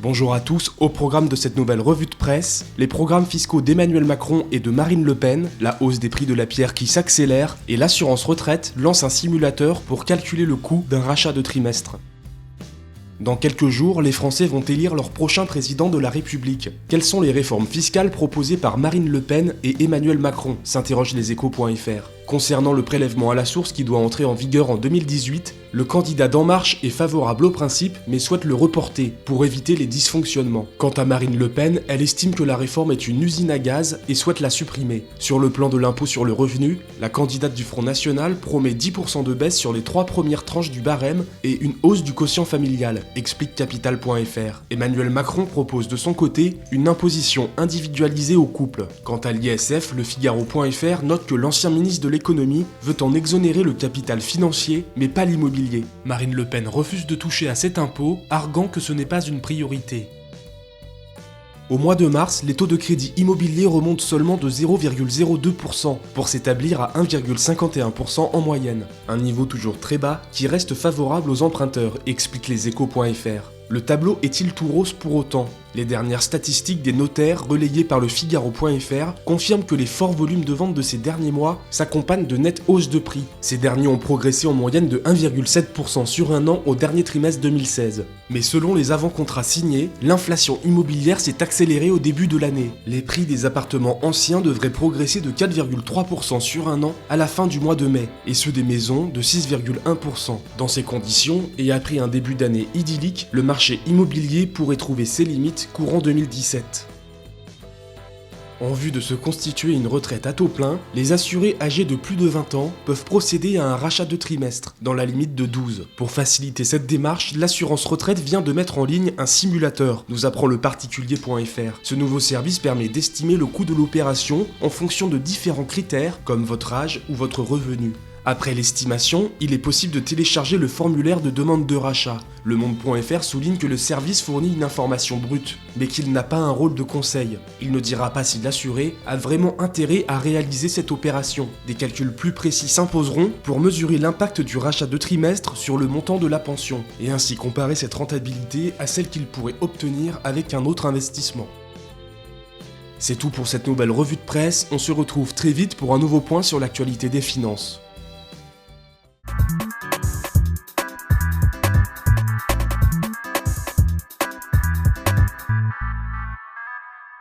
Bonjour à tous, au programme de cette nouvelle revue de presse, les programmes fiscaux d'Emmanuel Macron et de Marine Le Pen, la hausse des prix de la pierre qui s'accélère et l'assurance retraite lance un simulateur pour calculer le coût d'un rachat de trimestre. Dans quelques jours, les Français vont élire leur prochain président de la République. Quelles sont les réformes fiscales proposées par Marine Le Pen et Emmanuel Macron, s'interroge leséchos.fr. Concernant le prélèvement à la source qui doit entrer en vigueur en 2018, le candidat d'En Marche est favorable au principe mais souhaite le reporter pour éviter les dysfonctionnements. Quant à Marine Le Pen, elle estime que la réforme est une usine à gaz et souhaite la supprimer. Sur le plan de l'impôt sur le revenu, la candidate du Front National promet 10% de baisse sur les 3 premières tranches du barème et une hausse du quotient familial, explique Capital.fr. Emmanuel Macron propose de son côté une imposition individualisée aux couples. Quant à l'ISF, le Figaro.fr note que l'ancien ministre de l'économie veut en exonérer le capital financier, mais pas l'immobilier. Marine Le Pen refuse de toucher à cet impôt, arguant que ce n'est pas une priorité. Au mois de mars, les taux de crédit immobilier remontent seulement de 0,02% pour s'établir à 1,51% en moyenne. Un niveau toujours très bas qui reste favorable aux emprunteurs, explique leséchos.fr. Le tableau est-il tout rose pour autant ? Les dernières statistiques des notaires relayées par le Figaro.fr confirment que les forts volumes de vente de ces derniers mois s'accompagnent de nettes hausses de prix. Ces derniers ont progressé en moyenne de 1,7% sur un an au dernier trimestre 2016. Mais selon les avant-contrats signés, l'inflation immobilière s'est accélérée au début de l'année. Les prix des appartements anciens devraient progresser de 4,3% sur un an à la fin du mois de mai, et ceux des maisons de 6,1%. Dans ces conditions, et après un début d'année idyllique, le marché immobilier pourrait trouver ses limites courant 2017. En vue de se constituer une retraite à taux plein, les assurés âgés de plus de 20 ans peuvent procéder à un rachat de trimestre, dans la limite de 12. Pour faciliter cette démarche, l'assurance retraite vient de mettre en ligne un simulateur, nous apprend le particulier.fr. Ce nouveau service permet d'estimer le coût de l'opération en fonction de différents critères, comme votre âge ou votre revenu. Après l'estimation, il est possible de télécharger le formulaire de demande de rachat. Le Monde.fr souligne que le service fournit une information brute, mais qu'il n'a pas un rôle de conseil. Il ne dira pas si l'assuré a vraiment intérêt à réaliser cette opération. Des calculs plus précis s'imposeront pour mesurer l'impact du rachat de trimestre sur le montant de la pension, et ainsi comparer cette rentabilité à celle qu'il pourrait obtenir avec un autre investissement. C'est tout pour cette nouvelle revue de presse, on se retrouve très vite pour un nouveau point sur l'actualité des finances.